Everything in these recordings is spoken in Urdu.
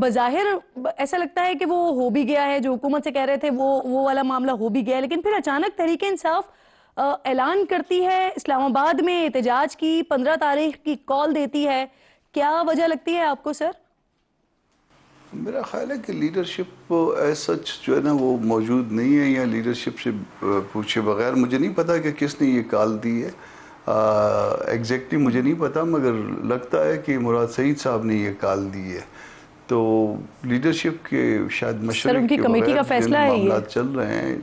بظاہر ایسا لگتا ہے کہ وہ ہو بھی گیا ہے، جو حکومت سے کہہ رہے تھے وہ والا معاملہ ہو بھی گیا ہے، لیکن پھر اچانک تحریک انصاف اعلان کرتی ہے اسلام آباد میں احتجاج کی، 15 تاریخ کی کال دیتی ہے. کیا وجہ لگتی ہے آپ کو سر؟ میرا خیال ہے کہ لیڈرشپ ایز سچ جو ہے نا وہ موجود نہیں ہے، یا لیڈرشپ سے پوچھے بغیر مجھے نہیں پتا کہ کس نے یہ کال دی ہے. ایگزیکٹلی مجھے نہیں پتا، مگر لگتا ہے کہ مراد سعید صاحب نے یہ کال دی ہے. تو لیڈرشپ کے شاید مشورے کے بغیر جن معاملات چل رہے ہیں.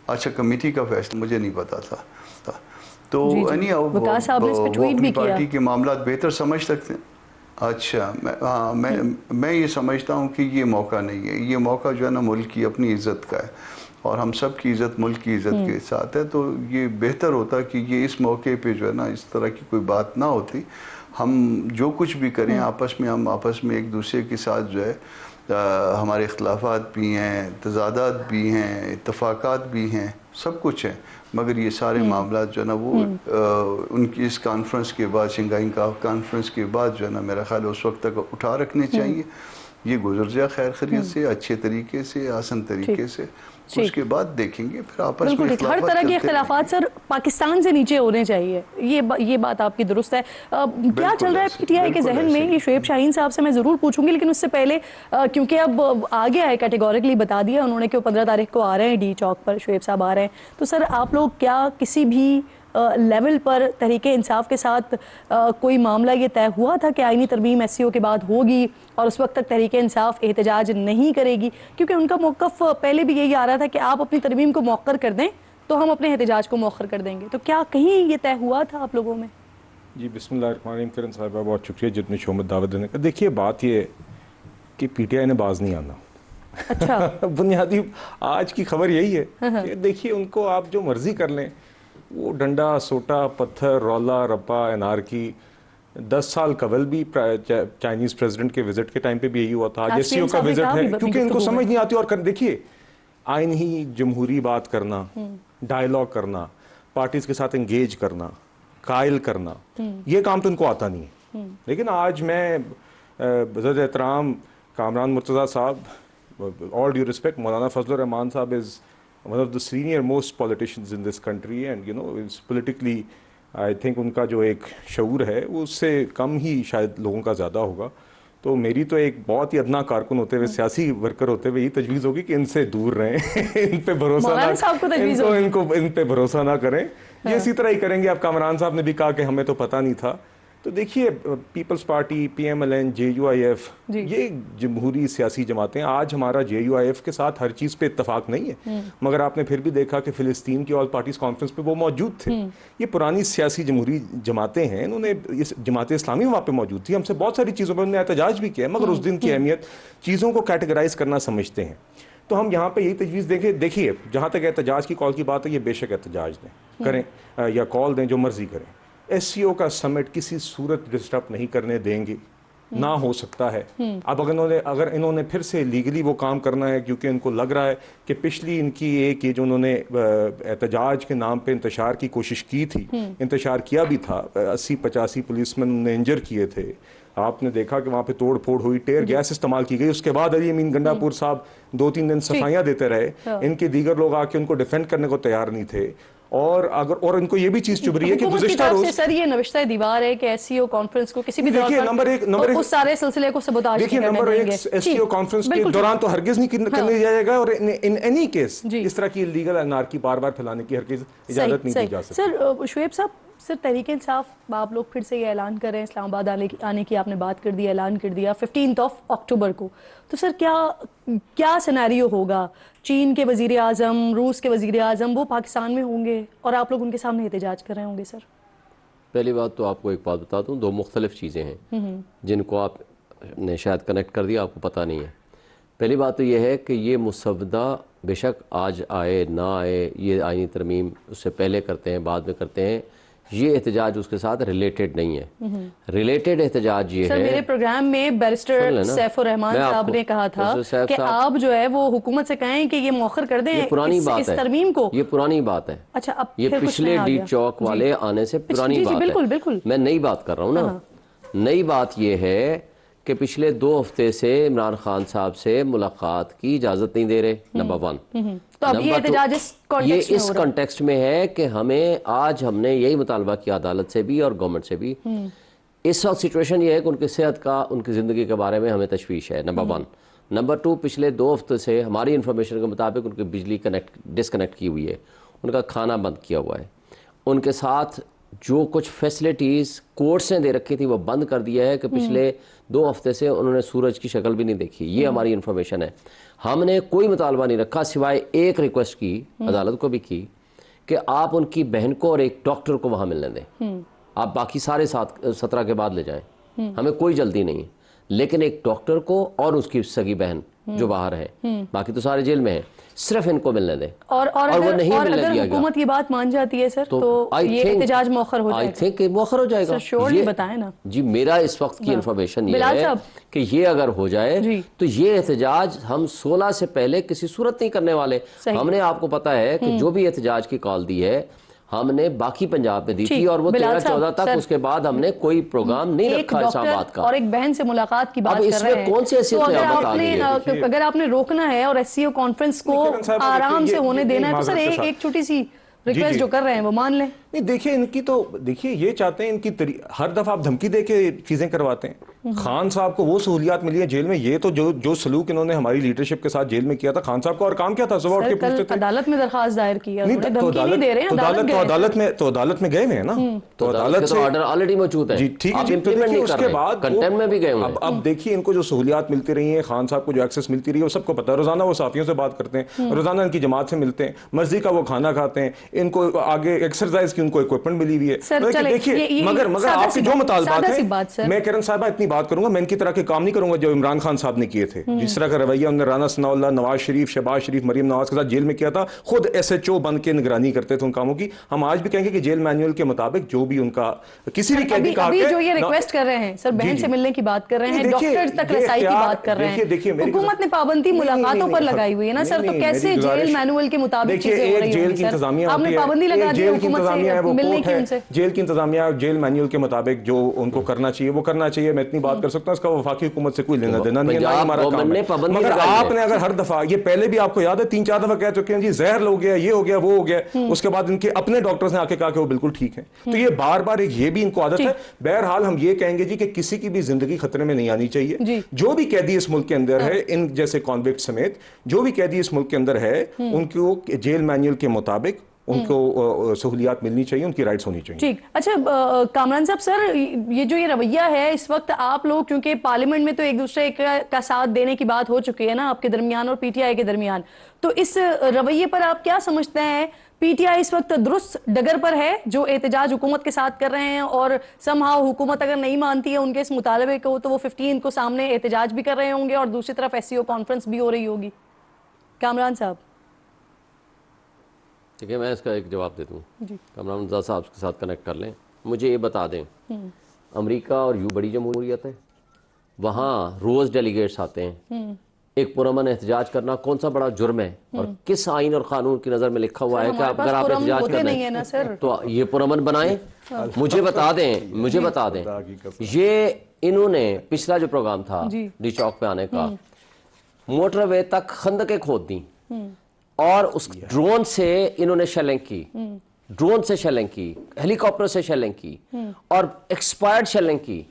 اچھا، کمیٹی کا فیصلہ مجھے نہیں پتا تھا. تو وہ اپنی پارٹی کے معاملات بہتر سمجھ سکتے ہیں. اچھا، میں یہ سمجھتا ہوں کہ یہ موقع نہیں ہے. یہ موقع جو ہے نا ملک کی اپنی عزت کا ہے، اور ہم سب کی عزت ملک کی عزت کے ساتھ ہے. تو یہ بہتر ہوتا کہ یہ اس موقع پہ جو ہے نا اس طرح کی کوئی بات نہ ہوتی. ہم جو کچھ بھی کریں ہم آپس میں ایک دوسرے کے ساتھ جو ہے ہمارے اختلافات بھی ہیں، تضادات بھی ہیں، اتفاقات بھی ہیں، سب کچھ ہیں، مگر یہ سارے معاملات جو ہے نا وہ ان کی اس کانفرنس کے بعد، شنگھائی کانفرنس کے بعد جو ہے نا میرا خیال اس وقت تک اٹھا رکھنے چاہیے. یہ گزر جائے خیر خیریت سے، اچھے طریقے سے، آسان طریقے سے. اس کے بعد دیکھیں گے پھر آپس میں ہر طرح کے اختلافات سر پاکستان سے نیچے ہونے چاہیے. یہ بات آپ کی درست ہے. کیا چل رہا ہے پی ٹی آئی کے ذہن میں؟ یہ شعیب شاہین صاحب سے میں ضرور پوچھوں گی، لیکن اس سے پہلے کیونکہ اب آ گیا ہے، کیٹیگوریکلی بتا دیا انہوں نے کہ وہ 15 تاریخ کو آ رہے ہیں، ڈی چوک پر شعیب صاحب آ رہے ہیں. تو سر آپ لوگ کیا کسی بھی لیول پر تحریک انصاف کے ساتھ کوئی معاملہ یہ طے ہوا تھا کہ آئینی ترمیم ایس سی او کے بعد ہوگی اور اس وقت تک تحریک انصاف احتجاج نہیں کرے گی؟ کیونکہ ان کا موقف پہلے بھی یہی آ رہا تھا کہ آپ اپنی ترمیم کو مؤخر کر دیں تو ہم اپنے احتجاج کو مؤخر کر دیں گے. تو کیا کہیں یہ طے ہوا تھا آپ لوگوں میں؟ جی بسم اللہ الرحمن الرحیم. کرن صاحبہ بہت شکریہ جتنے شو میں دعوت دینے کا. دیکھیے بات یہ ہے کہ پی ٹی آئی نے باز نہیں آنا. اچھا بنیادی آج کی خبر یہی ہے کہ دیکھیے ان کو آپ جو مرضی کر لیں، وہ ڈنڈا سوٹا پتھر رولا رپا انارکی 10 سال قبل بھی چائنیز پریزیڈنٹ کے وزٹ کے ٹائم پہ بھی یہی ہوا تھا. آج ایس سی او کا وزٹ ہے کیونکہ ان کو سمجھ نہیں آتی. اور دیکھیے آئین ہی جمہوری بات کرنا، ڈائیلاگ کرنا، پارٹیز کے ساتھ انگیج کرنا، قائل کرنا، یہ کام تو ان کو آتا نہیں ہے. لیکن آج میں بذات احترام کامران مرتضیٰ صاحب، all due respect، مولانا فضل الرحمان صاحب is one of the senior most politicians in this country and you know it's politically I think ان کا جو ایک شعور ہے وہ اس سے کم ہی شاید لوگوں کا زیادہ ہوگا. تو میری تو ایک بہت ہی ادنا کارکن ہوتے ہوئے، سیاسی ورکر ہوتے ہوئے یہ تجویز ہوگی کہ ان سے دور رہیں، ان پہ بھروسہ ان پہ بھروسہ نہ کریں. یہ اسی طرح ہی کریں گے. اب کامران صاحب نے بھی کہا کہ ہمیں تو پتہ نہیں تھا. تو دیکھیے Peoples Party, P M L N, J U I F, یہ جمہوری سیاسی جماعتیں، آج ہمارا جے یو آئی ایف کے ساتھ ہر چیز پہ اتفاق نہیں ہے، مگر آپ نے پھر بھی دیکھا کہ فلسطین کی آل پارٹیز کانفرنس پہ وہ موجود تھے. یہ پرانی سیاسی جمہوری جماعتیں ہیں، انہوں نے جماعت اسلامی وہاں پہ موجود تھی. ہم سے بہت ساری چیزوں پہ انہوں نے احتجاج بھی کیا ہے، مگر اس دن کی اہمیت چیزوں کو کیٹیگرائز کرنا سمجھتے ہیں. تو ہم یہاں پہ یہی تجویز دیکھیے جہاں تک احتجاج کی کال کی بات ہے، یہ بے شک احتجاج دیں، کریں یا کال دیں، جو مرضی کریں. ایس سی او کا سمٹ کسی صورت ڈسٹرب نہیں کرنے دیں گے، نہ ہو سکتا ہے. اب اگر انہوں نے پھر سے لیگلی وہ کام کرنا ہے، کیونکہ ان کو لگ رہا ہے کہ پچھلی ان کی ایک یہ جو انہوں نے احتجاج کے نام پہ انتشار کی کوشش کی تھی، انتشار کیا بھی تھا، 80-85 پولیس مین انہوں نے انجر کیے تھے. آپ نے دیکھا کہ وہاں پہ توڑ پھوڑ ہوئی، ٹیئر گیس استعمال کی گئی. اس کے بعد علی امین گنڈا پور صاحب 2-3 دن صفائیاں دیتے رہے. ان کے دیگر لوگ آ کے ان کو ڈیفینڈ کرنے کو تیار نہیں تھے. اور ان کو یہ بھی چیز چبھ رہی ہے کہ گزشتہ روز سر یہ نوشتہ دیوار ہے کہ ایس سی او کانفرنس کو کسی بھی دوران اس سارے سلسلے کو سبوتاج دیکھیے number 1 S C O conference کے دوران تو ہرگز نہیں کرنے دیا جائے گا، اور ان اینی کیس اس طرح کی لیگل انارکی بار بار پھیلانے کی ہرگز اجازت نہیں دی جا سکتی. سر شعیب صاحب، سر تحریک انصاف آپ لوگ پھر سے یہ اعلان کر رہے ہیں اسلام آباد آنے کی، آپ نے بات کر دی، اعلان کر دیا 15 اکتوبر کو. تو سر کیا سینیریو ہوگا؟ چین کے وزیر اعظم، روس کے وزیر اعظم وہ پاکستان میں ہوں گے اور آپ لوگ ان کے سامنے احتجاج کر رہے ہوں گے. سر پہلی بات تو آپ کو ایک بات بتا دوں، 2 مختلف چیزیں ہیں جن کو آپ نے شاید کنیکٹ کر دیا، آپ کو پتہ نہیں ہے. پہلی بات تو یہ ہے کہ یہ مسودہ بے شک آج آئے نہ آئے، یہ آئینی ترمیم اس سے پہلے کرتے ہیں بعد میں کرتے ہیں، یہ احتجاج اس کے ساتھ ریلیٹڈ نہیں ہے. ریلیٹڈ احتجاج یہ ہے، سر میرے پروگرام میں بیرسٹر سیف الرحمان صاحب نے کہا تھا کہ آپ جو ہے وہ حکومت سے کہیں کہ یہ مؤخر کر دیں اس ترمیم کو. یہ پرانی بات ہے. اچھا اب یہ پچھلے ڈی چوک والے آنے سے پرانی بات ہے. میں نئی بات کر رہا ہوں نا. نئی بات یہ ہے کہ پچھلے 2 ہفتے سے عمران خان صاحب سے ملاقات کی اجازت نہیں دے رہے، نمبر 1۔ تو اب یہ احتجاج اس کنٹیکسٹ میں ہے کہ ہم نے یہی مطالبہ کیا عدالت سے بھی اور گورنمنٹ سے بھی۔ اس وقت سچویشن یہ ہے کہ ان کی صحت کا، ان کی زندگی کے بارے میں ہمیں تشویش ہے، نمبر 1۔ نمبر 2، پچھلے 2 ہفتے سے ہماری انفارمیشن کے مطابق ان کی بجلی ڈسکنیکٹ کی ہوئی ہے، ان کا کھانا بند کیا ہوا ہے، ان کے ساتھ جو کچھ فیسلٹیز کورٹس نے دے رکھی تھی وہ بند کر دیا ہے، کہ پچھلے 2 ہفتے سے انہوں نے سورج کی شکل بھی نہیں دیکھی۔ یہ ہماری انفارمیشن ہے۔ ہم نے کوئی مطالبہ نہیں رکھا سوائے ایک ریکویسٹ کی، عدالت کو بھی کی، کہ آپ ان کی بہن کو اور ایک ڈاکٹر کو وہاں ملنے دیں، آپ باقی سارے 17 کے بعد لے جائیں، ہمیں کوئی جلدی نہیں ہے، لیکن ایک ڈاکٹر کو اور اس کی سگی بہن جو باہر ہے، باقی تو سارے جیل میں ہیں، صرف ان کو ملنے دیں۔ اور وہ نہیں ملنے دیا گیا۔ حکومت یہ بات مان جاتی ہے سر تو یہ احتجاج مؤخر ہو جائے گا؟ I think مؤخر ہو جائے گا۔ شیورلی بتائیں نا جی، میرا اس وقت کی انفارمیشن یہ ہے کہ یہ اگر ہو جائے تو یہ احتجاج ہم 16 سے پہلے کسی صورت نہیں کرنے والے۔ ہم نے آپ کو پتا ہے کہ جو بھی احتجاج کی کال دی ہے ہم نے باقی پنجاب میں دی تھی، اور وہ 13-14 تک، اس کے بعد ہم نے کوئی پروگرام نہیں رکھا اسلام آباد کا۔ اور ایک بہن سے ملاقات کی بات کر رہے ہیں، اب اس میں کون سی حیثیت میں آپ بتا دیجیے؟ اگر آپ نے روکنا ہے اور SCO کانفرنس کو آرام سے ہونے دینا ہے تو سر ایک چھوٹی سی ریکویسٹ جو کر رہے ہیں وہ مان لیں۔ نہیں دیکھیں، ان کی تو دیکھیے یہ چاہتے ہیں، ان کی ہر دفعہ آپ دھمکی دے کے چیزیں کرواتے ہیں۔ خان صاحب کو وہ سہولیات ملی ہیں جیل میں، یہ تو جو سلوک انہوں نے ہماری لیڈرشپ کے ساتھ جیل میں کیا تھا، خان صاحب کو اور کام کیا تھا؟ صبح اٹھ کے پوچھتے تھے، عدالت میں درخواست دائر کی ہے، تو عدالت میں گئے ہوئے ہیں نا، تو عدالت سے آرڈر آلریڈی موجود ہے۔ جی ٹھیک ہے، اس کے بعد کنٹینٹ میں بھی گئے ہوئے ہیں۔ اب دیکھیے ان کو جو سہولیات ملتی رہی ہیں، خان صاحب کو جو ایکسس ملتی رہی ہے، وہ سب کو پتا ہے۔ روزانہ وہ صحافیوں سے بات کرتے ہیں، روزانہ ان کی جماعت سے ملتے ہیں، مرضی کا وہ کھانا کھاتے ہیں، ان کو آگے ایکسرسائز کی ان کو اکوپمنٹ ملی ہوئی ہے۔ دیکھیے مگر آپ کے جو مطالبات ہیں، میں کرن صاحبہ اتنی بات کروں گا، میں ان کی طرح کے کام نہیں کروں گا جو عمران خان صاحب نے کیے تھے، جس طرح کا رویہ انہوں نے رانا ثناء اللہ، نواز شریف، شہباز شریف، مریم نواز کے ساتھ جیل میں کیا تھا، خود SHO بن کے نگرانی کرتے تھے ان کاموں کی۔ ہم آج بھی کہیں گے کہ جیل مینول کے مطابق جو بھی ان کا کسی بھی قیدی کا ابھی جو یہ ریکویسٹ کر رہے ہیں سر، بہن سے ملنے کی بات کر رہے ہیں، ڈاکٹر تک رسائی کی بات کر رہے ہیں، حکومت نے پابندی ملاقاتوں پر لگائی ہوئی ہے نا سر، تو کیسے جیل مینول کے مطابق چیزیں ہو رہی جیل کی انتظامیہ آپ نے پابندی لگا دی حکومت سے ملنے کی؟ ان سے جیل کی انتظامیہ جیل مینول کے مطابق جو ان کو کرنا چاہیے وہ کرنا چاہیے۔ میں اتنی بات کر سکتا ہوں، اس کا وفاقی حکومت سے کوئی لینا دینا نہیں ہے، نہ ہمارا کام ہے۔ مگر آپ نے اگر ہر دفعہ، یہ پہلے بھی آپ کو یاد ہے 3-4 دفعہ کہہ چکے ہیں جی زہر ہو گیا، یہ ہو گیا، وہ ہو گیا، اس کے بعد ان کے اپنے ڈاکٹرز نے آ کے کہا کہ وہ بالکل ٹھیک ہیں، تو یہ بار بار یہ بھی ان کو عادت ہے۔ بہرحال ہم یہ کہیں گے جی کہ کسی کی بھی زندگی خطرے میں نہیں آنی چاہیے۔ جو بھی قیدی اس ملک کے اندر ہے، ان جیسے کانوکٹ سمیت جو بھی قیدی اس ملک کے اندر ہے، ان کو جیل مینول کے مطابق ان کو سہولیات ملنی چاہیے، ان کی رائٹس ہونی چاہیے۔ ٹھیک، اچھا کامران صاحب، سر یہ رویہ ہے اس وقت آپ لوگ، کیونکہ پارلیمنٹ میں تو ایک دوسرے کا ساتھ دینے کی بات ہو چکی ہے نا آپ کے درمیان اور PTI کے درمیان، تو اس رویے پر آپ کیا سمجھتے ہیں؟ PTI اس وقت درست ڈگر پر ہے جو احتجاج حکومت کے ساتھ کر رہے ہیں، اور سمہاؤ حکومت اگر نہیں مانتی ہے ان کے اس مطالبے کو تو وہ 15 کو سامنے احتجاج بھی کر رہے ہوں گے اور دوسری طرف SCO کانفرنس بھی ہو رہی ہوگی؟ کامران صاحب ٹھیک ہے، میں اس کا ایک جواب دے دوں۔ کامران رضا صاحب کے ساتھ کنیکٹ کر لیں، مجھے یہ بتا دیں، امریکہ اور بڑی جمہوریت ہے، وہاں روز ڈیلیگیٹس آتے ہیں، ایک پرامن احتجاج کرنا کون سا بڑا جرم ہے، اور کس آئین اور قانون کی نظر میں لکھا ہوا ہے کہ اگر آپ احتجاج کر رہے ہیں تو یہ پرامن بنائیں؟ مجھے بتا دیں یہ انہوں نے پچھلا جو پروگرام تھا ڈی چوک پہ آنے کا، موٹر وے تک خندقیں کھود دیں، اور اس ڈرون سے انہوں نے شیلنگ کی، ڈرون سے شیلنگ کی، ہیلی کاپٹر سے شیلنگ کی، اور ایکسپائرڈ شیلنگ کی،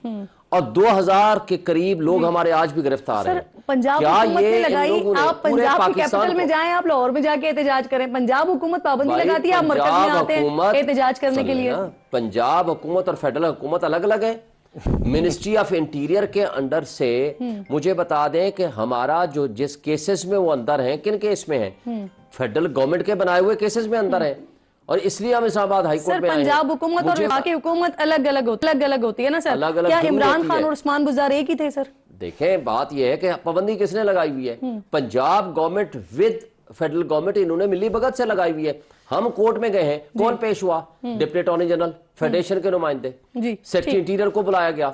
اور 2000 کے قریب لوگ ہمارے آج بھی گرفتار ہیں۔ پنجاب حکومت نے لگائی، آپ پنجاب کی کیپٹل میں جائیں، آپ لاہور میں جا کے احتجاج کریں، پنجاب حکومت پابندی لگاتی ہے، آپ مرکز میں آتے ہیں احتجاج کرنے کے لیے۔ پنجاب حکومت اور فیڈرل حکومت الگ الگ ہے۔ منسٹری آف انٹیریئر کے انڈر سے مجھے بتا دیں کہ ہمارا جو جس کیسز میں وہ اندر ہیں، کن کیس میں ہیں؟ فیڈرل گورنمنٹ کے بنائے ہوئے کیسز میں اندر ہیں، اور اس لیے ہم اسلام آباد ہائی کورٹ میں آئے ہیں۔ پنجاب حکومت اور وفاقی حکومت الگ الگ ہوتی ہے نا سر، کیا عمران خان اور عثمان بزدار ایک ہی تھے سر؟ دیکھیں بات یہ ہے کہ پابندی کس نے لگائی ہوئی ہے؟ Punjab government with federal government انہوں نے ملی بھگت سے لگائی ہوئی ہے۔ ہم کورٹ میں گئے ہیں، کون پیش ہوا؟ ڈپٹی اٹارنی جنرل، فیڈریشن کے نمائندے، سیکرٹری انٹیریئر کو بلایا گیا،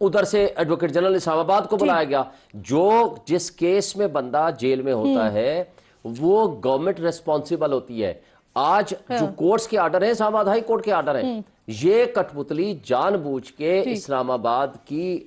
ادھر سے ایڈوکیٹ جنرل اسلام آباد کو بلایا گیا۔ جو جس کیس میں بندہ جیل میں ہوتا ہے وہ گورنمنٹ ریسپانسیبل ہوتی ہے۔ آج جو کورٹس کے آرڈر ہیں، اسلام آباد ہائی کورٹ کے آرڈر ہیں، یہ کٹ پتلی جان بوجھ کے اسلام آباد کی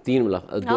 2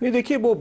نہیں دیکھیے وہ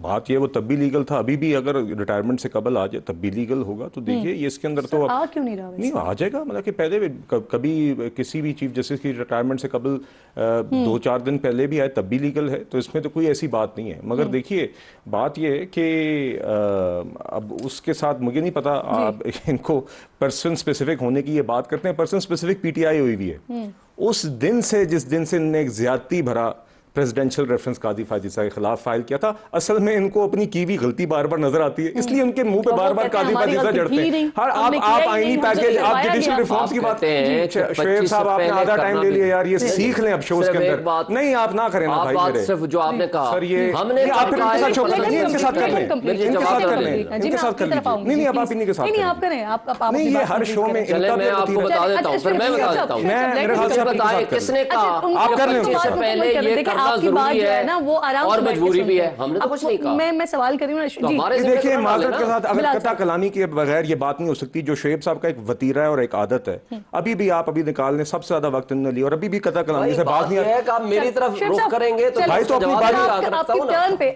بات یہ وہ تب بھی لیگل تھا, ابھی بھی اگر ریٹائرمنٹ سے قبل آ جائے تب بھی لیگل ہوگا. تو دیکھیے یہ اس کے اندر تو آ کیوں نہیں رہا؟ نہیں آ جائے گا, مطلب کہ پہلے کبھی کسی بھی چیف جسٹس کی ریٹائرمنٹ سے قبل 2-4 دن پہلے بھی آئے تب بھی لیگل ہے, تو اس میں تو کوئی ایسی بات نہیں ہے. مگر دیکھیے بات یہ ہے کہ اب اس کے ساتھ مجھے نہیں پتا آپ ان کو پرسن اسپیسیفک ہونے کی یہ بات کرتے ہیں, person specific P T I ہوئی بھی ہے اس دن سے جس دن سے انہوں نے ایک زیادتی بھرا پریزیڈنشل ریفرنس قاضی فائز عیسیٰ کے خلاف فائل کیا تھا. اصل میں ان کو اپنی کی ہوئی غلطی بار بار نظر آتی ہے, اس لیے ان کے منہ پہ بار بار قاضی فائز عیسیٰ جڑتے ہیں. آپ آئینی پیکیج, آپ جوڈیشل ریفارمز کی بات ہیں. شعیب صاحب آپ نے آدھا ٹائم لے لیا یار, یہ سیکھ لیں اب شوز کے اندر. نہیں آپ نہ کریں نا بھائی میرے, صرف جو آپ نے کہا سر یہ ہم نے آپ ان کے ساتھ شو کریں, ان کے ساتھ کر لیں, ان کے ساتھ کر لیں, ان کے ساتھ کر لیجیے. نہیں اب آپ انہیں کے ساتھ کریں. نہیں یہ ہر شو میں ان کا میں آپ کو بتا دیتا ہوں, پھر میں بتا دیتا ہوں. میرے خیال سے بتائیں کس نے کہا آپ کر لیں, پہلے یہ کرنا ضروری ہے وہ آرام اور مجبوری بھی ہے, ہم نے تو کچھ نہیں کہا. میں سوال کر رہی ہوں. دیکھیے معذرت کے ساتھ اگر قطع کلامی کے بغیر یہ بات نہیں ہو سکتی, جو شعیب صاحب کا ایک وتیرہ ہے اور ایک عادت ہے, ابھی بھی آپ ابھی نکال لیں, سب سے زیادہ وقت انہوں نے لیا اور ابھی بھی قطع کلامی سے بات نہیں آتی. آپ میری طرف رخ کریں گے تو بھائی تو اپنی باری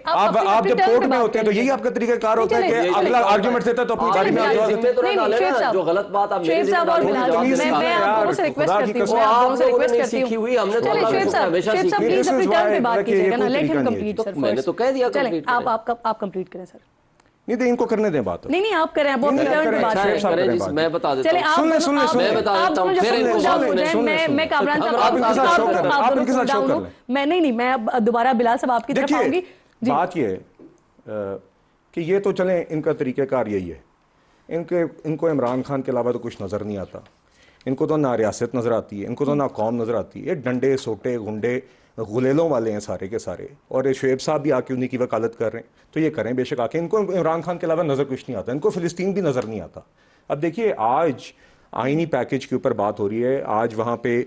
آپ جب کورٹ میں ہوتے ہیں تو یہی آپ کا طریقہ کار ہوتا ہے کہ اگلا آرگیومنٹ دیتا ہے تو اپنی باری میں آپ ذمہ تو نہ ڈالیں نا, جو غلط بات آپ میرے ذمہ ڈالیں. میں آپ دونوں سے ریکویسٹ کرتی ہوں, آپ سے ریکویسٹ کرتی ہوں. سیکھی ہوئی ہم نے تو اللہ شعیب سے ہمیشہ صاحب سیکھی. پلیز اپنی ٹرن پہ بات کیجیے گا نا, لیٹ ہم کمپلیٹ سر. میں نے تو کہہ دیا چلیں کمپلیٹ. آپ کمپلیٹ کریں سر. نہیں دے ان کو کرنے دیں بات. نہیں آپ کریں, وہ اپنی ٹرن پہ بات کریں. میں بتا دیتا ہوں. چلیں میں بتا دیتا ہوں. میں کامران صاحب میں نہیں میں دوبارہ بلال صاحب آپ کی طرف آؤں گی. بات یہ ہے کہ یہ تو چلیں ان کا طریقہ کار یہی ہے, ان کو عمران خان کے علاوہ تو کچھ نظر نہیں آتا, ان کو تو نہ ریاست نظر آتی ہے, ان کو تو نہ قوم نظر آتی ہے. یہ ڈنڈے سوٹے گنڈے غلیلوں والے ہیں سارے کے سارے, اور شعیب صاحب بھی آ کے انہیں کی وکالت کر رہے ہیں, تو یہ کریں بے شک آ کے. ان کو عمران خان کے علاوہ نظر کچھ نہیں آتا, ان کو فلسطین بھی نظر نہیں آتا. اب دیکھیے آج آئینی پیکیج کے اوپر بات ہو رہی ہے, آج وہاں پہ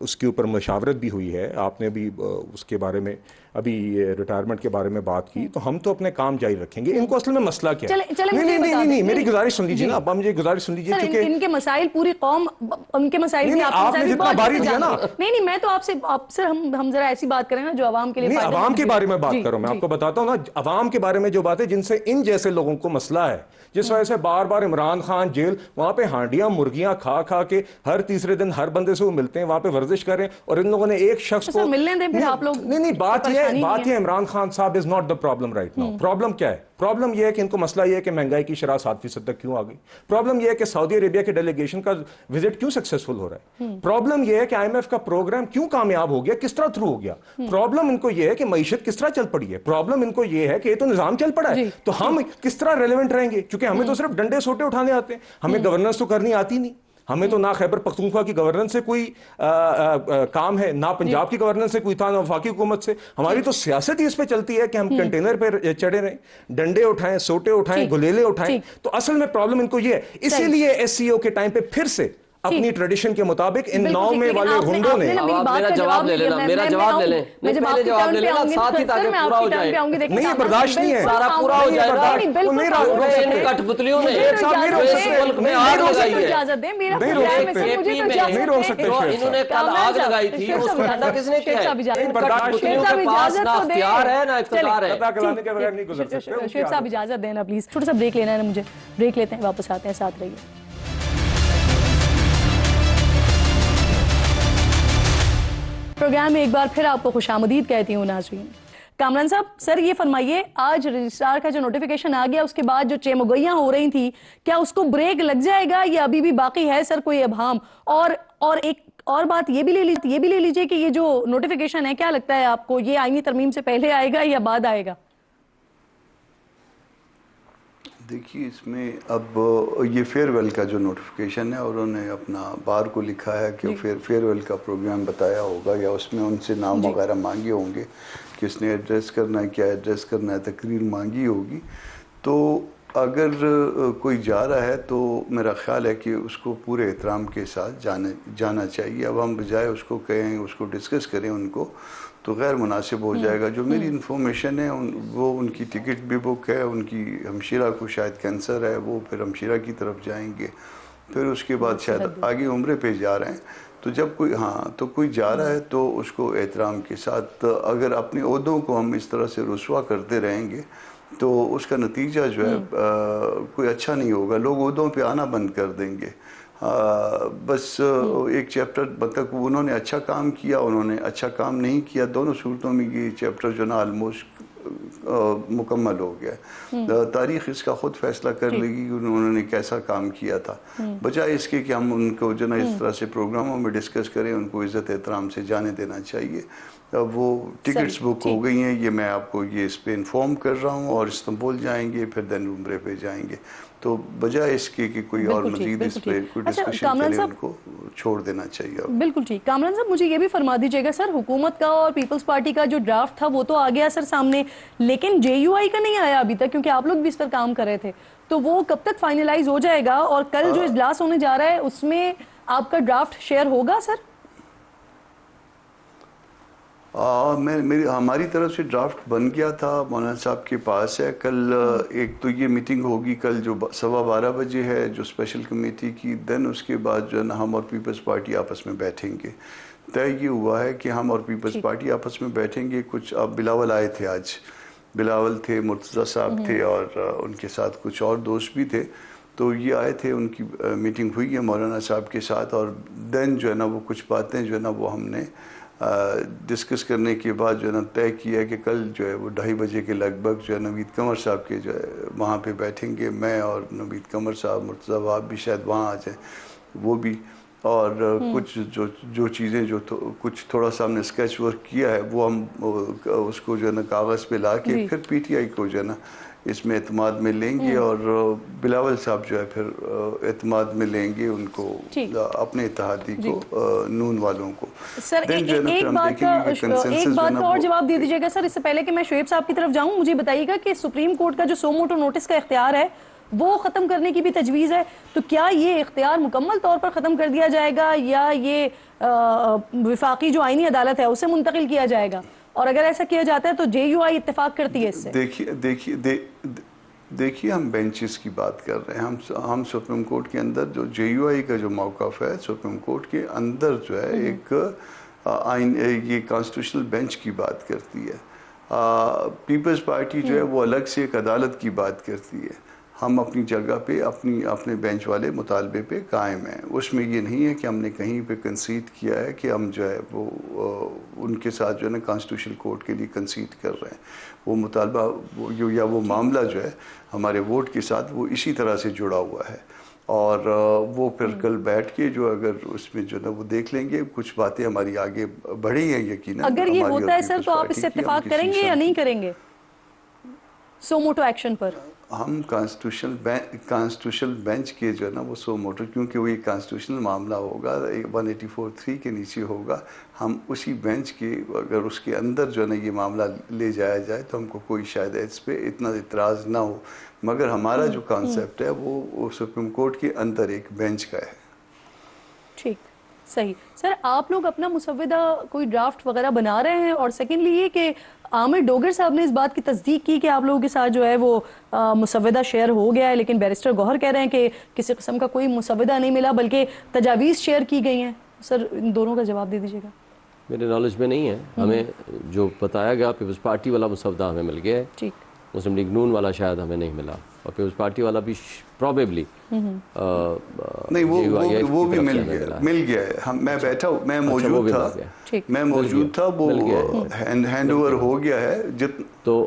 اس کے اوپر مشاورت بھی ہوئی ہے, آپ نے بھی اس کے بارے میں ابھی ریٹائرمنٹ کے بارے میں بات کی, تو ہم تو اپنے کام جاری رکھیں گے. ان کو اصل میں مسئلہ کیا ہے؟ نہیں میری گزارش سن لیجیے نا, اب مجھے گزارش سن لیجیے کیونکہ ان کے مسائل پوری قوم, ان کے مسائل بھی آپ نے جتنا باری دیا نا. نہیں میں تو آپ سے ہم ذرا ایسی بات کریں نا جو عوام کے لیے. نہیں عوام کے بارے میں بات کروں, میں آپ کو بتاتا ہوں نا عوام کے بارے میں جو بات ہے جن سے ان جیسے لوگوں کو مسئلہ ہے, جس وجہ سے بار بار عمران خان جیل, وہاں پہ ہانڈیاں مرغیاں کھا کے ہر تیسرے دن ہر بندے سے وہ ملتے ہیں, وہاں پہ ورزش کریں, اور ان لوگوں نے ایک شخص کو ملنے دیں پھر آپ لوگ. نہیں بات یہ عمران خان صاحب is not the problem right now. Problem کیا ہے؟ پرابلم یہ ہے کہ ان کو مسئلہ یہ ہے کہ مہنگائی کی شرح 7% تک کیوں آ گئی. پرابلم یہ ہے کہ سعودی عربیہ کے ڈیلیگیشن کا وزٹ کیوں سکسیسفل ہو رہا ہے. پرابلم یہ ہے کہ آئی ایم ایف کا پروگرام کیوں کامیاب ہو گیا, کس طرح تھرو ہو گیا. پرابلم ان کو یہ ہے کہ معیشت کس طرح چل پڑی ہے. پرابلم ان کو یہ ہے کہ یہ تو نظام چل پڑا ہے, تو ہم کس طرح ریلیونٹ رہیں گے, کیونکہ ہمیں تو صرف ڈنڈے سوٹے اٹھانے آتے ہیں, ہمیں گورننس تو کرنی آتی نہیں. ہمیں تو نہ خیبر پختونخوا کی گورننس سے کوئی کام ہے, نہ پنجاب کی گورننس سے کوئی تھا, نہ وفاقی حکومت سے. ہماری تو سیاست ہی اس پہ چلتی ہے کہ ہم کنٹینر پہ چڑھے رہیں, ڈنڈے اٹھائیں, سوٹے اٹھائیں, گلیلے اٹھائیں. تو اصل میں پرابلم ان کو یہ ہے. اسی لیے ایس سی او کے ٹائم پہ پھر سے اپنی ٹریڈیشن کے مطابق ان 9 میں والے غنڈوں نے. میرا جواب لے لینا, میرا جواب لے لیں, پہلے جواب لے لینا, ساتھ ہی تاکہ پورا ہو جائے. نہیں یہ برداشت نہیں ہے, سارا پورا ہو جائے گا. ان کٹ پتلیوں نے ملک میں آگ لگائی ہے, نہیں روک سکتے. انہوں نے کل آگ لگائی تھی, اس کو ٹھنڈا کس نے کیا ہے؟ ان کٹ پتلیوں کے پاس نہ اختیار ہے نہ اقتدار ہے. شعیب صاحب اجازت دینا پلیز, چھوٹا سا بریک لینا ہے مجھے, بریک لیتے ہیں, واپس آتے ہیں, ساتھ رہیے. پروگرام میں ایک بار پھر آپ کو خوش آمدید کہتی ہوں ناظرین. کامران صاحب سر یہ فرمائیے, آج رجسٹرار کا جو نوٹیفیکیشن آ گیا اس کے بعد جو چیمگوئیاں ہو رہی تھیں, کیا اس کو بریک لگ جائے گا یا ابھی بھی باقی ہے سر کوئی ابہام؟ اور ایک اور بات یہ بھی لے لیجئے کہ یہ جو نوٹیفیکیشن ہے, کیا لگتا ہے آپ کو یہ آئینی ترمیم سے پہلے آئے گا یا بعد آئے گا؟ دیکھیے اس میں اب یہ فیئر ویل کا جو نوٹیفیکیشن ہے, اور انہوں نے اپنا بار کو لکھا ہے کہ فیئر ویل کا پروگرام بتایا ہوگا, یا اس میں ان سے نام وغیرہ مانگے ہوں گے, کس نے ایڈریس کرنا ہے, کیا ایڈریس کرنا ہے, تقریر مانگی ہوگی. تو اگر کوئی جا رہا ہے تو میرا خیال ہے کہ اس کو پورے احترام کے ساتھ جانا چاہیے. اب ہم بجائے اس کو کہیں, اس کو ڈسکس کریں ان کو, تو غیر مناسب ہو جائے گا. جو میری انفارمیشن ہے وہ ان کی ٹکٹ بھی بک ہے, ان کی ہمشیرہ کو شاید کینسر ہے, وہ پھر ہمشیرہ کی طرف جائیں گے, پھر اس کے بعد شاید آگے عمرے پہ جا رہے ہیں. تو جب کوئی جا رہا ہے تو اس کو احترام کے ساتھ, اگر اپنے عہدوں کو ہم اس طرح سے رسوا کرتے رہیں گے تو اس کا نتیجہ جو ہے کوئی اچھا نہیں ہوگا. لوگ عہدوں پہ آنا بند کر دیں گے. بس ایک چیپٹر مطلب انہوں نے اچھا کام کیا, انہوں نے اچھا کام نہیں کیا, دونوں صورتوں میں یہ چیپٹر جو نا آلموسٹ مکمل ہو گیا. تاریخ اس کا خود فیصلہ کر لے گی کہ انہوں نے کیسا کام کیا تھا, بجائے اس کے کہ ہم ان کو جو نا اس طرح سے پروگراموں میں ڈسکس کریں. ان کو عزت احترام سے جانے دینا چاہیے. وہ ٹکٹس بک ہو گئی ہیں, یہ میں آپ کو یہ اس پہ انفارم کر رہا ہوں, اور استنبول جائیں گے, پھر دن عمرے پہ جائیں گے. تو بجائے اس کے کہ کوئی اور مزید اس پہ کوئی ڈسکشن چلے, ان کو چھوڑ دینا چاہیے. بالکل ٹھیک. کامران صاحب مجھے یہ بھی فرما دیجیے گا سر, حکومت کا اور پیپلز پارٹی کا جو ڈرافٹ تھا وہ تو آ گیا سر سامنے, لیکن JUI کا نہیں آیا ابھی تک, کیونکہ آپ لوگ بھی اس پر کام کر رہے تھے. تو وہ کب تک فائنلائز ہو جائے گا, اور کل جو اجلاس ہونے جا رہا ہے اس میں آپ کا ڈرافٹ شیئر ہوگا سر؟ ہماری طرف سے ڈرافٹ بن گیا تھا, مولانا صاحب کے پاس ہے. کل ایک تو یہ میٹنگ ہوگی کل جو 12:15 بجے ہے جو اسپیشل کمیٹی کی. دین اس کے بعد جو ہے نا ہم اور پیپلز پارٹی آپس میں بیٹھیں گے. طے یہ ہوا ہے کہ ہم اور پیپلز پارٹی آپس میں بیٹھیں گے. کچھ اب بلاول آئے تھے, آج بلاول تھے, مرتضیٰ صاحب تھے, اور ان کے ساتھ کچھ اور دوست بھی تھے. تو یہ آئے تھے, ان کی میٹنگ ہوئی ہے مولانا صاحب کے ساتھ. اور دین جو ہے نا وہ کچھ باتیں جو ہے نا وہ ہم نے ڈسکس کرنے کے بعد جو ہے نا طے کیا ہے کہ کل جو ہے وہ 2:30 بجے کے لگ بھگ جو ہے نوید قمر صاحب کے جو ہے وہاں پہ بیٹھیں گے. میں اور نوید قمر صاحب, مرتضیٰ وہاب بھی شاید وہاں آ جائیں, وہ بھی. اور کچھ جو چیزیں جو کچھ تھوڑا سا ہم نے اسکیچ ورک کیا ہے وہ ہم اس کو جو ہے نا کاغذ پہ لا کے پھر PTI کو جو ہے نا اس میں اعتماد میں لیں گے. اور بلاول صاحب جو ہے پھر اعتماد میں لیں گے ان کو, اپنے اتحادی کو, نون والوں کو. سر ایک بات کا اور جواب دے دیجیے گا سر, اس سے پہلے کہ میں شعیب صاحب کی طرف جاؤں. مجھے بتائیے گا کہ سپریم کورٹ کا جو سو موٹو نوٹس کا اختیار ہے وہ ختم کرنے کی بھی تجویز ہے, تو کیا یہ اختیار مکمل طور پر ختم کر دیا جائے گا یا یہ وفاقی جو آئینی عدالت ہے اسے منتقل کیا جائے گا؟ اور اگر ایسا کیا جاتا ہے تو JUI اتفاق کرتی ہے اس سے؟ دیکھیے ہم بینچز کی بات کر رہے ہیں. ہم سپریم کورٹ کے اندر جو JUI کا جو موقف ہے, سپریم کورٹ کے اندر جو ہے ایک یہ کانسٹیٹیوشنل بینچ کی بات کرتی ہے. پیپلز پارٹی جو ہے وہ الگ سے ایک عدالت کی بات کرتی ہے. ہم اپنی جگہ پہ اپنے بینچ والے مطالبے پہ قائم ہیں. اس میں یہ نہیں ہے کہ ہم نے کہیں پہ کنسیڈ کیا ہے کہ ہم جو ہے وہ ان کے ساتھ جو ہے نا کانسٹیٹیوشنل کورٹ کے لیے کنسیڈ کر رہے ہیں. وہ مطالبہ یا وہ معاملہ جو ہے ہمارے ووٹ کے ساتھ وہ اسی طرح سے جڑا ہوا ہے. اور وہ پھر کل بیٹھ کے جو اگر اس میں جو نا وہ دیکھ لیں گے, کچھ باتیں ہماری آگے بڑھی ہیں یقیناً. اگر یہ ہوتا ہے سر تو آپ اس سے اتفاق کریں گے یا نہیں کریں گے سو موٹو ایکشن پر؟ ہم کانسٹیٹیوشنل بینچ کے جو ہے نا وہ سو موٹو, کیونکہ وہ ایک کانسٹیٹیوشنل معاملہ ہوگا, 184(3) کے نیچے ہوگا. ہم اسی بینچ کے اگر اس کے اندر جو ہے نا یہ معاملہ لے جایا جائے تو ہم کو کوئی شاید اس پہ اتنا اعتراض نہ ہو. مگر ہمارا جو کانسیپٹ ہے وہ سپریم کورٹ کے اندر ایک بینچ کا ہے. ٹھیک, صحیح. سر آپ لوگ اپنا مسودہ کوئی ڈرافٹ وغیرہ بنا رہے ہیں؟ اور سیکنڈلی یہ کہ عامر ڈوگر صاحب نے اس بات کی تصدیق کی کہ آپ لوگوں کے ساتھ جو ہے وہ مسودہ شیئر ہو گیا ہے, لیکن بیرسٹر گوہر کہہ رہے ہیں کہ کسی قسم کا کوئی مسودہ نہیں ملا بلکہ تجاویز شیئر کی گئی ہیں. سر ان دونوں کا جواب دے دیجیے گا. میرے نالج میں نہیں ہے. ہمیں جو بتایا گیا پیپلز پارٹی والا مسودہ ہمیں مل گیا ہے, ٹھیک. مسلم لیگ نون والا شاید ہمیں نہیں ملا, اور پیپلز پارٹی والا بھی پروبیبلی نہیں, وہ بھی مل گیا ہے. میں بیٹھا ہوں, میں موجود تھا, وہ ہینڈ اوور ہو گیا ہے. تو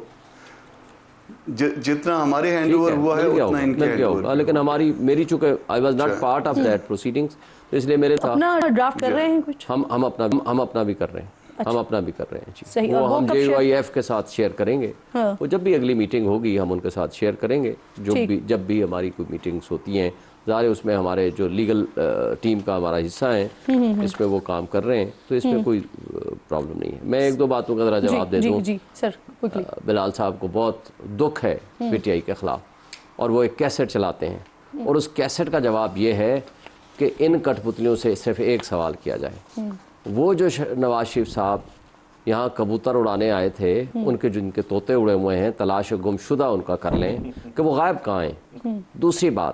جتنا ہمارے ہینڈ اوور ہوا ہے اتنا ان کے ہینڈ اوور. لیکن میری چونکہ I was not part of that proceedings, تو اس لیے میرے تھا. اپنا ڈرافٹ کر رہے ہیں کچھ؟ ہم اپنا بھی کر رہے ہیں. ہم اپنا بھی کر رہے ہیں. وہ ہم JUIF کے ساتھ شیئر کریں گے. وہ جب بھی اگلی میٹنگ ہوگی ہم ان کے ساتھ شیئر کریں گے. جب بھی ہماری کوئی میٹنگز ہوتی ہیں, ظاہر اس میں ہمارے جو لیگل ٹیم کا ہمارا حصہ ہے, اس میں وہ کام کر رہے ہیں, تو اس میں کوئی پرابلم نہیں ہے. میں ایک دو باتوں کا ذرا جواب دے دوں. بلال صاحب کو بہت دکھ ہے PTI کے خلاف, اور وہ ایک کیسٹ چلاتے ہیں, اور اس کیسٹ کا جواب یہ ہے کہ ان کٹ پتلیوں سے صرف ایک سوال کیا جائے. وہ جو نواز شریف صاحب یہاں کبوتر اڑانے آئے تھے, جن کے طوطے اڑے ہوئے ہیں, تلاش گم شدہ ان کا کر لیں کہ وہ غائب کہاں ہیں. دوسری بات,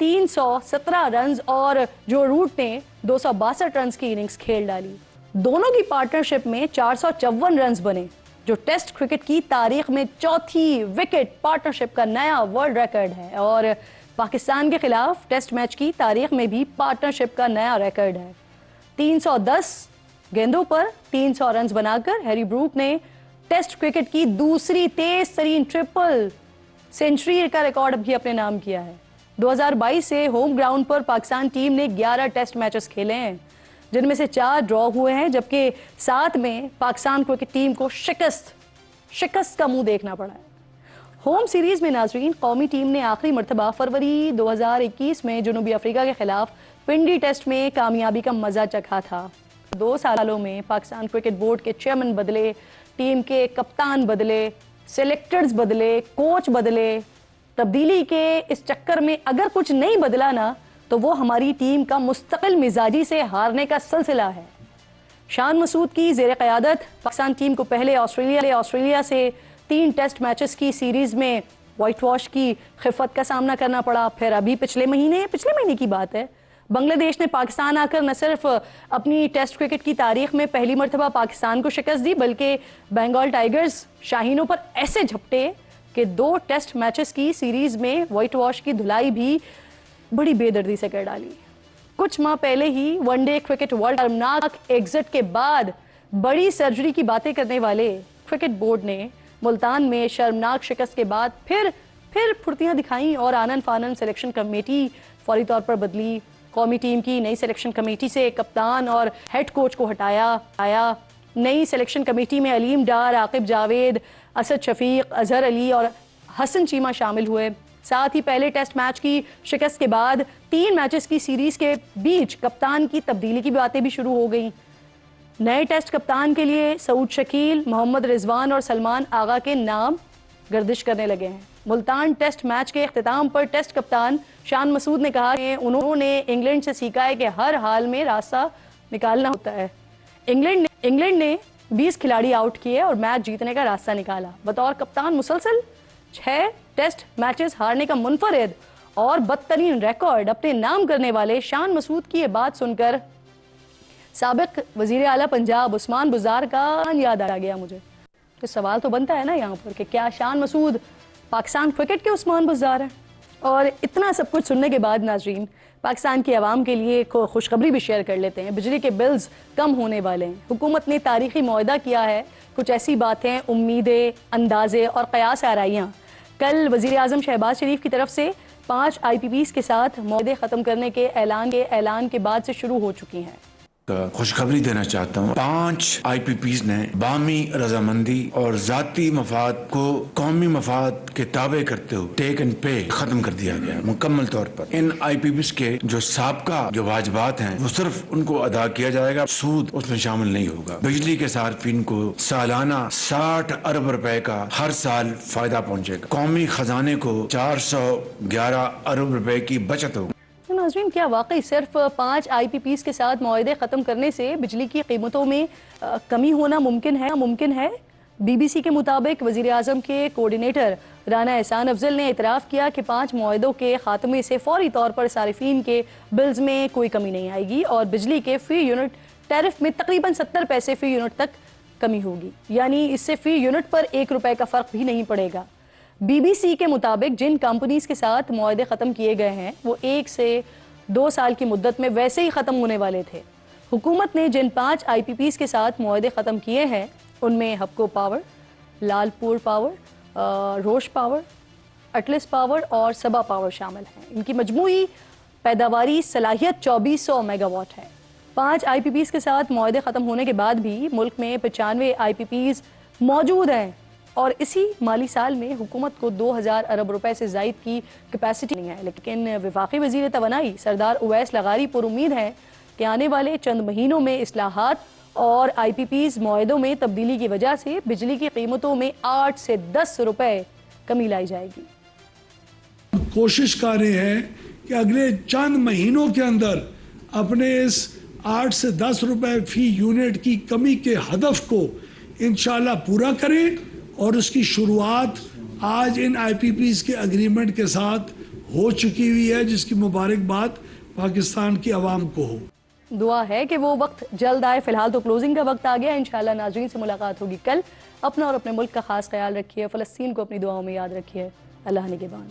317 رنز اور جو روٹ نے 262 رنز کی اننگز کھیل ڈالی. دونوں کی پارٹنرشپ میں 454 رنز بنے جو ٹیسٹ کرکٹ کی تاریخ میں چوتھی وکٹ پارٹنرشپ کا نیا ورلڈ ریکارڈ ہے, اور پاکستان کے خلاف ٹیسٹ میچ کی تاریخ میں بھی پارٹنرشپ کا نیا ریکارڈ ہے. 310 گیندوں پر 300 رنز بنا کر ہیری بروک نے ٹیسٹ کرکٹ کی دوسری تیز ترین ٹرپل سینچری کا ریکارڈ بھی اپنے نام کیا ہے. 2022 سے ہوم گراؤنڈ پر پاکستان ٹیم نے 11 ٹیسٹ میچز کھیلے ہیں جن میں سے 4 ڈرا ہوئے ہیں, جبکہ 7 میں پاکستان کرکٹ ٹیم کو شکست کا منہ دیکھنا پڑا ہے. ہوم سیریز میں ناظرین, قومی ٹیم نے آخری مرتبہ فروری 2021 میں جنوبی افریقہ کے خلاف پنڈی ٹیسٹ میں کامیابی کا مزہ چکھا تھا. 2 سالوں میں پاکستان کرکٹ بورڈ کے چیئرمین بدلے, ٹیم کے کپتان بدلے, سلیکٹرز بدلے, کوچ بدلے. تبدیلی کے اس چکر میں اگر کچھ نہیں بدلا نا تو وہ ہماری ٹیم کا مستقل مزاجی سے ہارنے کا سلسلہ ہے. شان مسعود کی زیر قیادت پاکستان ٹیم کو پہلے آسٹریلیا سے 3 ٹیسٹ میچز کی سیریز میں وائٹ واش کی خفت کا سامنا کرنا پڑا. پھر ابھی پچھلے مہینے کی بات ہے, بنگلہ دیش نے پاکستان آ کر نہ صرف اپنی ٹیسٹ کرکٹ کی تاریخ میں پہلی مرتبہ پاکستان کو شکست دی بلکہ بنگال ٹائیگرز شاہینوں پر ایسے جھپٹے کہ 2 ٹیسٹ میچز کی سیریز میں وائٹ واش کی دھلائی بھی بڑی بے دردی سے کر ڈالی. کچھ ماہ پہلے ہی ون ڈے کرکٹ ورلڈ شرمناک ایگزٹ کے بعد بڑی سرجری کی باتیں کرنے والے کرکٹ بورڈ نے ملتان میں شرمناک شکست کے بعد پھر پھرتیاں دکھائیں اور آنن فانن سلیکشن کمیٹی فوری طور پر بدلی. قومی ٹیم کی نئی سلیکشن کمیٹی سے کپتان اور ہیڈ کوچ کو ہٹایا. نئی سلیکشن کمیٹی میں علیم ڈار, عاقب جاوید, اسد شفیق, اظہر علی اور حسن چیمہ شامل ہوئے. ساتھ ہی پہلے ٹیسٹ میچ کی شکست کے بعد 3 میچز کی سیریز کے بیچ کپتان کی تبدیلی کی باتیں بھی شروع ہو گئیں. نئے ٹیسٹ کپتان کے لیے سعود شکیل, محمد رضوان اور سلمان آغا کے نام گردش کرنے لگے ہیں. ملتان ٹیسٹ میچ کے اختتام پر ٹیسٹ کپتان شان مسعود نے کہا کہ انہوں نے انگلینڈ سے سیکھا ہے کہ ہر حال میں راستہ نکالنا ہوتا ہے. انگلینڈ نے 20 کھلاڑی آؤٹ کیے اور میچ جیتنے کا راستہ نکالا. بطور کپتان مسلسل 6 ٹیسٹ میچز ہارنے کا منفرد اور بدترین ریکارڈ اپنے نام کرنے والے شان مسعود کی یہ بات سن کر سابق وزیر اعلیٰ پنجاب عثمان بزار کا یاد آ گیا مجھے. تو سوال تو بنتا ہے نا یہاں پر کہ کیا شان مسعود پاکستان کرکٹ کے عثمان بزار ہیں؟ اور اتنا سب کچھ سننے کے بعد ناظرین, پاکستان کی عوام کے لیے ایک خوشخبری بھی شیئر کر لیتے ہیں. بجلی کے بلز کم ہونے والے ہیں. حکومت نے تاریخی معاہدہ کیا ہے. کچھ ایسی باتیں, امیدیں, اندازے اور قیاس آرائیاں کل وزیر اعظم شہباز شریف کی طرف سے 5 IPPs کے ساتھ معاہدے ختم کرنے کے اعلان کے بعد سے شروع ہو چکی ہیں. خوشخبری دینا چاہتا ہوں, 5 IPPs نے باہمی رضامندی اور ذاتی مفاد کو قومی مفاد کے تابع کرتے ہوئے ٹیک اینڈ پے ختم کر دیا گیا مکمل طور پر. ان IPPs کے جو سابقہ جو واجبات ہیں وہ صرف ان کو ادا کیا جائے گا, سود اس میں شامل نہیں ہوگا. بجلی کے صارفین کو سالانہ 60 ارب روپے کا ہر سال فائدہ پہنچے گا. قومی خزانے کو 411 ارب روپے کی بچت ہوگی. ناظرین, کیا واقعی صرف 5 IPPs کے ساتھ معاہدے ختم کرنے سے بجلی کی قیمتوں میں کمی ہونا ممکن ہے؟ BBC کے مطابق وزیر اعظم کے کوارڈینیٹر رانا احسان افضل نے اعتراف کیا کہ 5 معاہدوں کے خاتمے سے فوری طور پر صارفین کے بلز میں کوئی کمی نہیں آئے گی اور بجلی کے فی یونٹ ٹیرف میں تقریباً 70 پیسے فی یونٹ تک کمی ہوگی. یعنی اس سے فی یونٹ پر 1 روپے کا فرق بھی نہیں پڑے گا. BBC کے مطابق جن کمپنیز کے ساتھ معاہدے ختم کیے گئے ہیں وہ 1 سے 2 سال کی مدت میں ویسے ہی ختم ہونے والے تھے. حکومت نے جن 5 IPPs کے ساتھ معاہدے ختم کیے ہیں ان میں ہپکو پاور, لال پور پاور, روش پاور, اٹلس پاور اور سبا پاور شامل ہیں. ان کی مجموعی پیداواری صلاحیت 2400 میگا واٹ ہے. 5 IPPs کے ساتھ معاہدے ختم ہونے کے بعد بھی ملک میں 95 IPPs موجود ہیں اور اسی مالی سال میں حکومت کو 2000 ارب روپے سے زائد کی کیپیسٹی نہیں ہے. لیکن وفاقی وزیر توانائی سردار اویس لغاری پر امید ہے کہ آنے والے چند مہینوں میں اصلاحات اور IPPs معاہدوں میں تبدیلی کی وجہ سے بجلی کی قیمتوں میں 8 سے 10 روپے کمی لائی جائے گی. کوشش کر رہے ہیں کہ اگلے چند مہینوں کے اندر اپنے اس 8 سے 10 روپے فی یونٹ کی کمی کے ہدف کو انشاءاللہ پورا کریں اور اس کی شروعات آج ان IPPs کے اگریمنٹ کے ساتھ ہو چکی ہوئی ہے، جس کی مبارکباد پاکستان کی عوام کو ہو۔ دعا ہے کہ وہ وقت جلد آئے. فی الحال تو کلوزنگ کا وقت آ گیا. انشاءاللہ ناظرین سے ملاقات ہوگی کل. اپنا اور اپنے ملک کا خاص خیال رکھیے. فلسطین کو اپنی دعاؤں میں یاد رکھیے. اللہ نگہبان.